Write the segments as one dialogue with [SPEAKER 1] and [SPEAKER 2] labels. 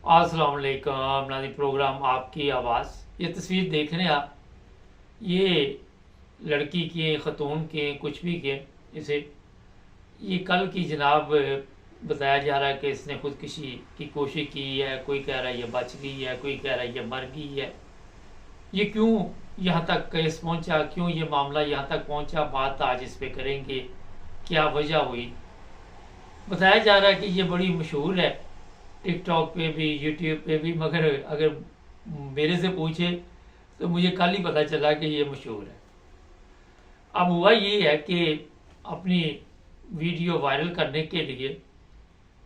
[SPEAKER 1] अस्सलाम वालेकुम नाज़रीन, प्रोग्राम आपकी आवाज़। ये तस्वीर देख रहे हैं आप, ये लड़की के ख़तून के कुछ भी के इसे ये कल की जनाब बताया जा रहा है कि इसने खुदकुशी की कोशिश की है। कोई कह रहा है ये बच गई है, कोई कह रहा है ये मर गई है। ये क्यों यहाँ तक केस पहुँचा, क्यों ये मामला यहाँ तक पहुँचा, बात आज इस पे करेंगे। क्या वजह हुई। बताया जा रहा है कि ये बड़ी मशहूर है टिकटॉक पे भी, यूट्यूब पे भी, मगर अगर मेरे से पूछे तो मुझे कल ही पता चला कि ये मशहूर है। अब हुआ ये है कि अपनी वीडियो वायरल करने के लिए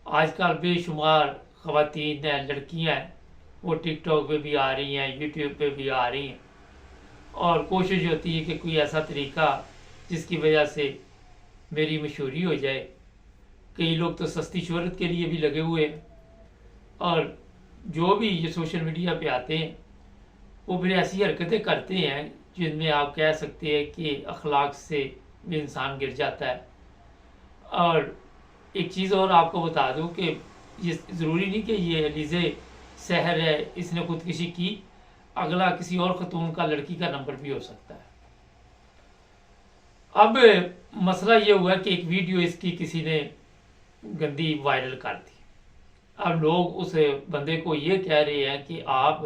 [SPEAKER 1] आजकल बेशुमार ख़वातीन हैं, लड़कियां हैं, वो टिकटॉक पे भी आ रही हैं, यूट्यूब पे भी आ रही हैं और कोशिश होती है कि कोई ऐसा तरीका जिसकी वजह से मेरी मशहूरी हो जाए। कई लोग तो सस्ती शोहरत के लिए भी लगे हुए हैं और जो भी ये सोशल मीडिया पे आते हैं वो फिर ऐसी हरकतें करते हैं जिनमें आप कह सकते हैं कि अखलाक से भी इंसान गिर जाता है। और एक चीज़ और आपको बता दूं कि ये ज़रूरी नहीं कि ये अलीज़े सहर है, इसने खुदकुशी की, अगला किसी और खतून का, लड़की का नंबर भी हो सकता है। अब मसला ये हुआ कि एक वीडियो इसकी किसी ने गंदी वायरल कर दी। अब लोग उस बंदे को ये कह रहे हैं कि आप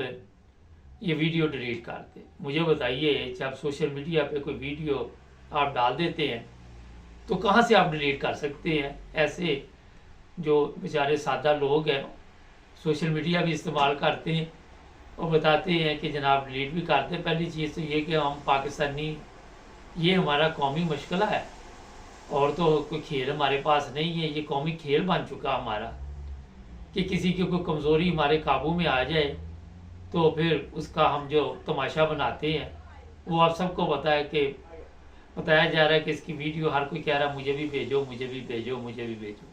[SPEAKER 1] ये वीडियो डिलीट कर दें। मुझे बताइए, जब सोशल मीडिया पे कोई वीडियो आप डाल देते हैं तो कहाँ से आप डिलीट कर सकते हैं। ऐसे जो बेचारे सादा लोग हैं, सोशल मीडिया भी इस्तेमाल करते हैं और बताते हैं कि जनाब डिलीट भी करते हैं। पहली चीज़ तो ये कि हम पाकिस्तानी, ये हमारा कौमी मशगला है और तो कोई खेल हमारे पास नहीं है। ये कौमी खेल बन चुका हमारा कि किसी की कोई कमज़ोरी हमारे काबू में आ जाए तो फिर उसका हम जो तमाशा बनाते हैं वो आप सबको पता है कि बताया जा रहा है कि इसकी वीडियो हर कोई कह रहा है मुझे भी भेजो, मुझे भी भेजो, मुझे भी भेजो।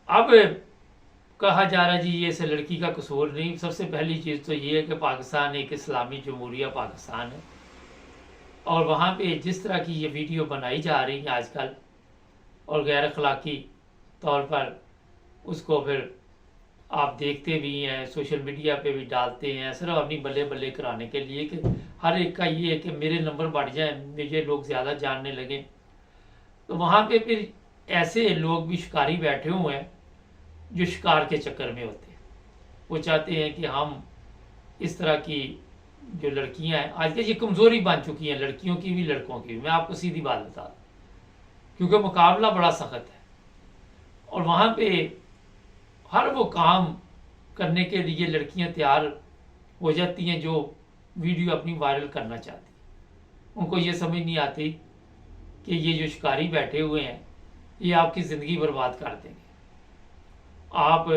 [SPEAKER 1] अब कहा जा रहा है जी ये से लड़की का कसूर नहीं। सबसे पहली चीज़ तो ये है कि पाकिस्तान एक इस्लामी जमहूरिया पाकिस्तान है और वहाँ पे जिस तरह की ये वीडियो बनाई जा रही है आजकल और गैर अखलाकी तौर पर उसको फिर आप देखते भी हैं, सोशल मीडिया पे भी डालते हैं सिर्फ अपनी बल्ले बल्ले कराने के लिए कि हर एक का ये है कि मेरे नंबर बढ़ जाए, मुझे लोग ज़्यादा जानने लगें। तो वहाँ पे फिर ऐसे लोग भी शिकारी बैठे हुए हैं जो शिकार के चक्कर में होते हैं। वो चाहते हैं कि हम इस तरह की जो लड़कियां हैं, आजकल ये कमज़ोरी बन चुकी हैं, लड़कियों की भी लड़कों की भी। मैं आपको सीधी बात बता दूं, क्योंकि मुकाबला बड़ा सख्त है और वहाँ पे हर वो काम करने के लिए लड़कियां तैयार हो जाती हैं जो वीडियो अपनी वायरल करना चाहती हैं। उनको ये समझ नहीं आती कि ये जो शिकारी बैठे हुए हैं ये आपकी ज़िंदगी बर्बाद कर देंगे। आप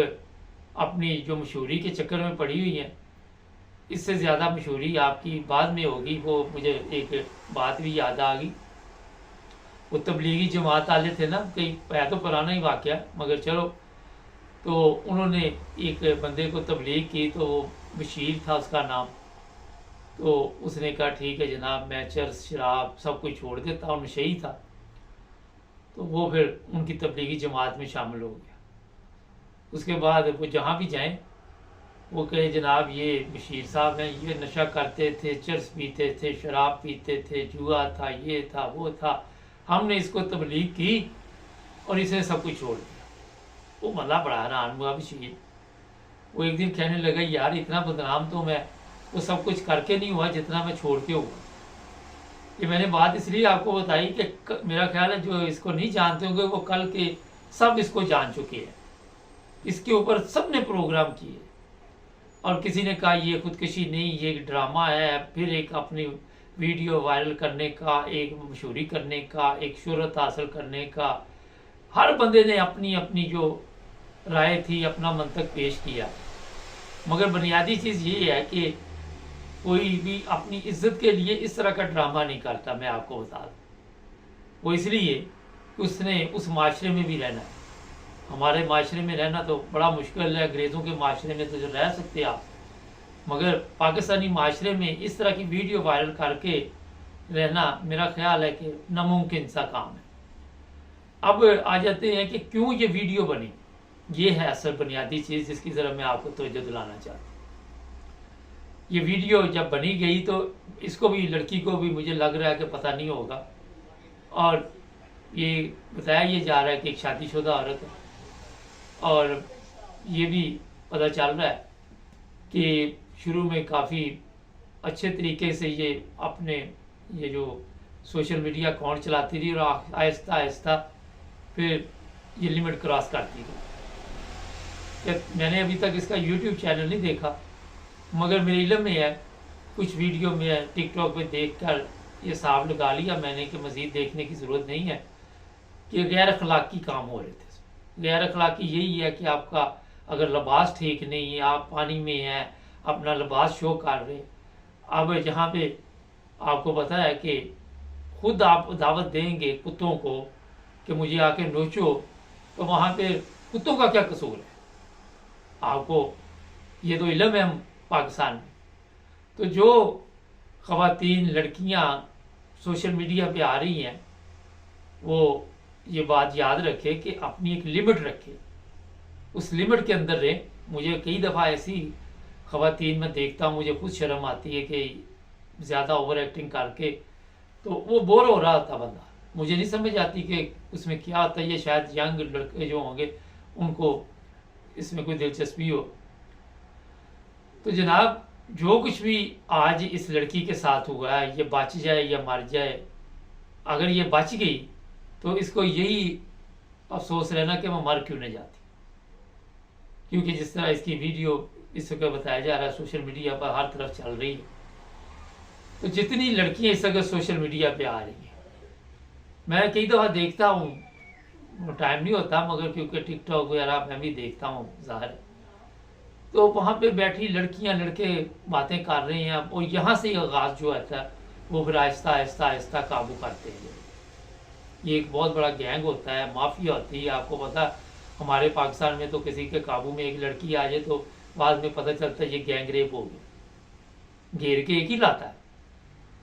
[SPEAKER 1] अपनी जो मशहूरी के चक्कर में पड़ी हुई हैं, इससे ज़्यादा मशहूरी आपकी बाद में होगी। वो मुझे एक बात भी याद आ गई, वो तबलीगी जमात वाले थे ना, कई है तो पुराना ही वाक़या मगर चलो, तो उन्होंने एक बंदे को तबलीग की, तो वो बशीर था उसका नाम। तो उसने कहा ठीक है जनाब, मैं चर्स शराब सब कुछ छोड़ देता हूँ, नशई था। तो वो फिर उनकी तबलीगी जमात में शामिल हो गया। उसके बाद वो जहाँ भी जाएं वो कहे जनाब ये बशीर साहब हैं, ये नशा करते थे, चर्स पीते थे, शराब पीते थे, जुआ था, ये था, वो था, हमने इसको तबलीग की और इसने सब कुछ छोड़ दिया। वो मतलब बड़ा हैरान हुआ बशीर। वो एक दिन कहने लगा यार इतना बदनाम तो मैं वो सब कुछ करके नहीं हुआ जितना मैं छोड़ के हुआ। ये मैंने बात इसलिए आपको बताई कि मेरा ख्याल है जो इसको नहीं जानते होंगे वो कल के सब इसको जान चुके हैं। इसके ऊपर सब ने प्रोग्राम किए और किसी ने कहा ये खुदकुशी नहीं, ये एक ड्रामा है, फिर एक अपनी वीडियो वायरल करने का, एक मशहूरी करने का, एक शोहरत हासिल करने का। हर बंदे ने अपनी अपनी जो राय थी, अपना मंतक पेश किया। मगर बुनियादी चीज़ ये है कि कोई भी अपनी इज्जत के लिए इस तरह का ड्रामा नहीं करता। मैं आपको बता दूँ, वो इसलिए कि उसने उस माशरे में भी रहना है। हमारे माशरे में रहना तो बड़ा मुश्किल है, अंग्रेज़ों के माशरे में तो जो रह सकते आप, मगर पाकिस्तानी माशरे में इस तरह की वीडियो वायरल करके रहना मेरा ख्याल है कि नामुमकिन सा काम है। अब आ जाते हैं कि क्यों ये वीडियो बनी। ये है असल बुनियादी चीज़ जिसकी ज़रा मैं आपको तवज्जो दिलाना चाहता हूँ। ये वीडियो जब बनी गई तो इसको भी, लड़की को भी मुझे लग रहा है कि पता नहीं होगा, और ये बताया ये जा रहा है कि एक शादीशुदा औरत है, और ये भी पता चल रहा है कि शुरू में काफ़ी अच्छे तरीके से ये अपने ये जो सोशल मीडिया अकाउंट चलाती रही, और आहिस्ता आहिस्ता फिर ये लिमिट क्रॉस करती गई। मैंने अभी तक इसका यूट्यूब चैनल नहीं देखा, मगर मेरे इल्म में है, कुछ वीडियो में टिकटॉक पे देखकर ये हिसाब लगा लिया मैंने कि मज़ीद देखने की ज़रूरत नहीं है, कि गैर अखलाकी काम हो रहे थे। गैर अखलाकी यही है कि आपका अगर लिबास ठीक नहीं है, आप पानी में हैं, अपना लिबास शो कर रहे, अब जहाँ पे आपको पता है कि खुद आप दावत देंगे कुत्तों को कि मुझे आके नोचो, तो वहाँ पे कुत्तों का क्या कसूर है? आपको ये तो इल्म है पाकिस्तान में। तो जो ख़वातीन लड़कियाँ सोशल मीडिया पे आ रही हैं, वो ये बात याद रखे कि अपनी एक लिमिट रखे, उस लिमिट के अंदर रहे। मुझे कई दफ़ा ऐसी ख़वातीन में देखता हूँ, मुझे खुद शर्म आती है कि ज़्यादा ओवर एक्टिंग करके तो वो बोर हो रहा होता बंदा। मुझे नहीं समझ आती कि उसमें क्या होता है। ये शायद यंग लड़के जो होंगे उनको इसमें कोई दिलचस्पी हो। तो जनाब, जो कुछ भी आज इस लड़की के साथ हुआ है, ये बच जाए या मर जाए, अगर ये बच गई तो इसको यही अफसोस रहना कि मैं मर क्यों नहीं जाती, क्योंकि जिस तरह इसकी वीडियो इस वक्त बताया जा रहा है सोशल मीडिया पर हर तरफ चल रही है। तो जितनी लड़कियां इस वक्त सोशल मीडिया पे आ रही हैं, मैं कई दफ़ा देखता हूँ, टाइम नहीं होता मगर क्योंकि टिकटॉक वगैरह मैं भी देखता हूँ ज़ाहिर, तो वहाँ पे बैठी लड़कियाँ लड़के बातें कर रहे हैं, और यहाँ से आगाज़ जो आता है वो फिर आहिस्ता आहिस्ता आहिस्ता काबू करते हैं। ये एक बहुत बड़ा गैंग होता है, माफिया होती है। आपको पता, हमारे पाकिस्तान में तो किसी के काबू में एक लड़की आ जाए तो बाद में पता चलता है ये गैंग रेप हो गया, घेर के एक ही लाता है,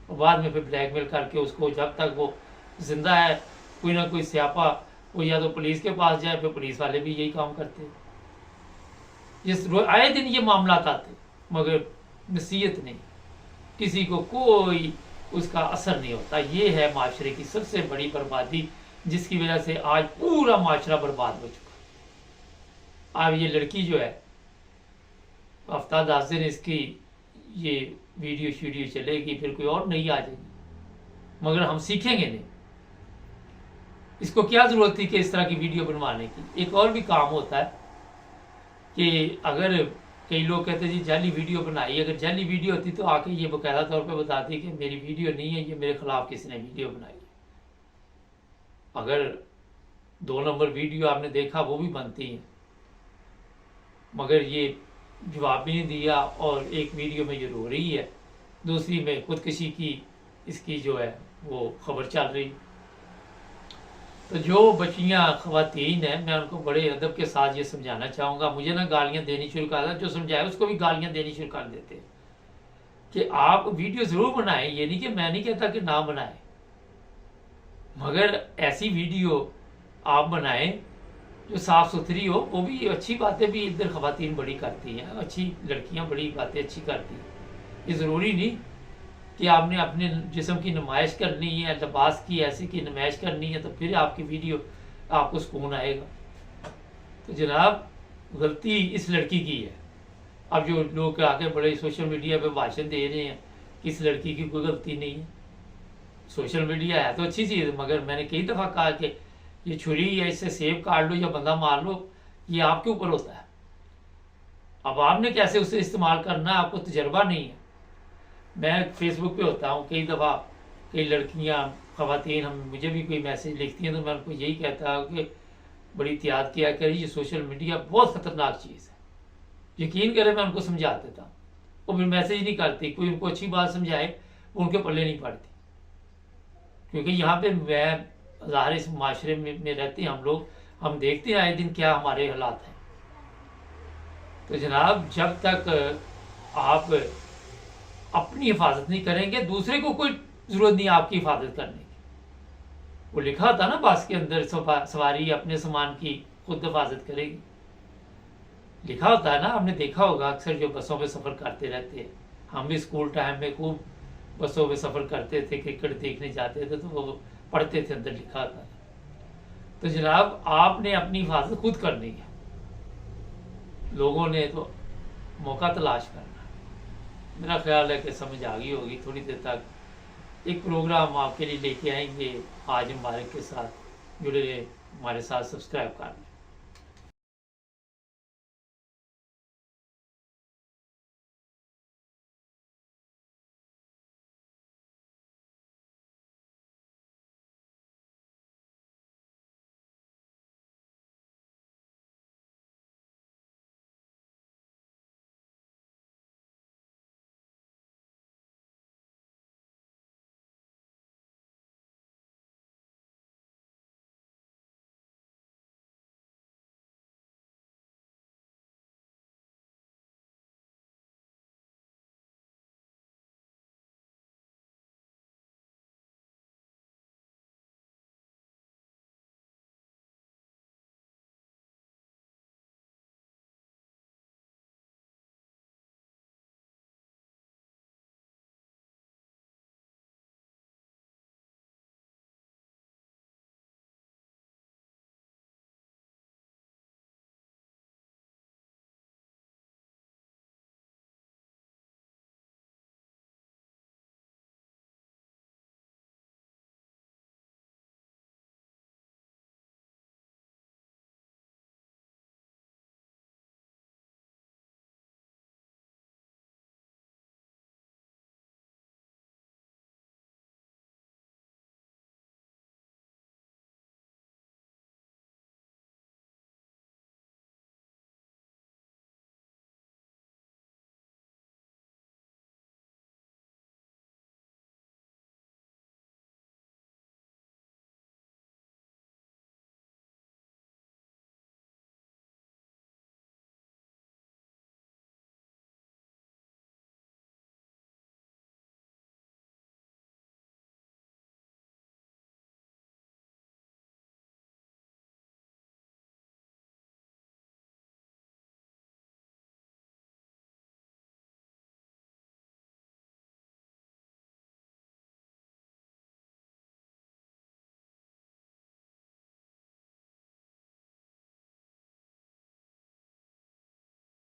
[SPEAKER 1] और बाद में फिर ब्लैकमेल करके उसको, जब तक वो जिंदा है कोई ना कोई स्यापा, वो या तो पुलिस के पास जाए, फिर पुलिस वाले भी यही काम करते हैं। जिस आए दिन ये मामला आते, मगर नसीहत नहीं, किसी को कोई उसका असर नहीं होता। ये है माशरे की सबसे बड़ी बर्बादी, जिसकी वजह से आज पूरा माशरा बर्बाद हो चुका। अब ये लड़की जो है, हफ्ता 10 दिन इसकी ये वीडियो शीडियो चलेगी, फिर कोई और नहीं आ जाएगी, मगर हम सीखेंगे नहीं। इसको क्या जरूरत थी कि इस तरह की वीडियो बनवाने की? एक और भी काम होता है कि अगर कई लोग कहते हैं जी जाली वीडियो बनाई, अगर जाली वीडियो होती तो आके ये बाकायदा तौर पे बताती कि मेरी वीडियो नहीं है, ये मेरे खिलाफ किसी ने वीडियो बनाई है। अगर 2 नंबर वीडियो आपने देखा वो भी बनती है, मगर ये जवाब भी नहीं दिया, और एक वीडियो में ये रो रही है, दूसरी में खुदकशी की इसकी जो है वो खबर चल रही। तो जो बच्चियाँ ख़वातीन हैं, मैं उनको बड़े अदब के साथ ये समझाना चाहूँगा। मुझे ना गालियाँ देनी शुरू कर दें, जो समझाए उसको भी गालियाँ देनी शुरू कर देते हैं कि आप वीडियो ज़रूर बनाएं। ये नहीं कि मैं नहीं कहता कि ना बनाएं, मगर ऐसी वीडियो आप बनाएं जो साफ़ सुथरी हो। वो भी अच्छी बातें भी इधर ख़वातीन बड़ी करती हैं, अच्छी लड़कियाँ बड़ी बातें अच्छी करती हैं। ये ज़रूरी नहीं कि आपने अपने जिस्म की नुमाइश करनी है, लिबास की ऐसे की नुमाइश करनी है तो फिर आपकी वीडियो आपको सुकून आएगा। तो जनाब, गलती इस लड़की की है। अब जो लोग आके बड़े सोशल मीडिया पे भाषण दे रहे हैं कि इस लड़की की कोई गलती नहीं है। सोशल मीडिया है तो अच्छी चीज़, मगर मैंने कई दफ़ा कहा कि ये छुरी है, इससे सेब काट लो या बंदा मार लो, ये आपके ऊपर होता है। अब आपने कैसे उसे इस्तेमाल करना है, आपको तजर्बा नहीं है। मैं फेसबुक पे होता हूँ, कई दफ़ा कई लड़कियाँ ख़वातीन हम मुझे भी कोई मैसेज लिखती हैं तो मैं उनको यही कहता हूँ कि बड़ी एहतियात किया करिए, ये सोशल मीडिया बहुत ख़तरनाक चीज़ है। यकीन करें, मैं उनको समझा देता हूँ, वो फिर मैसेज नहीं करती। कोई उनको अच्छी बात समझाए वो उनके पल्ले नहीं पड़ती, क्योंकि यहाँ पे मैं ज़ाहिर इस माशरे में रहते हैं हम लोग, हम देखते हैं आए दिन क्या हमारे हालात हैं। तो जनाब, जब तक आप अपनी हिफाजत नहीं करेंगे, दूसरे को कोई ज़रूरत नहीं आपकी हिफाजत करने की। वो लिखा था ना बस के अंदर, सवारी अपने सामान की खुद हिफाजत करेगी। लिखा होता है ना, आपने देखा होगा अक्सर जो बसों में सफ़र करते रहते हैं, हम भी स्कूल टाइम में खूब बसों में सफ़र करते थे, क्रिकेट देखने जाते थे तो वो पढ़ते थे, अंदर लिखा था। तो जनाब आपने अपनी हिफाजत खुद करनी है, लोगों ने तो मौका तलाश करना है। मेरा ख्याल है कि समझ आ गई होगी। थोड़ी देर तक एक प्रोग्राम आपके लिए लेके आएंगे, आज मुबारक के साथ जुड़े रहे, हमारे साथ सब्सक्राइब कर लें।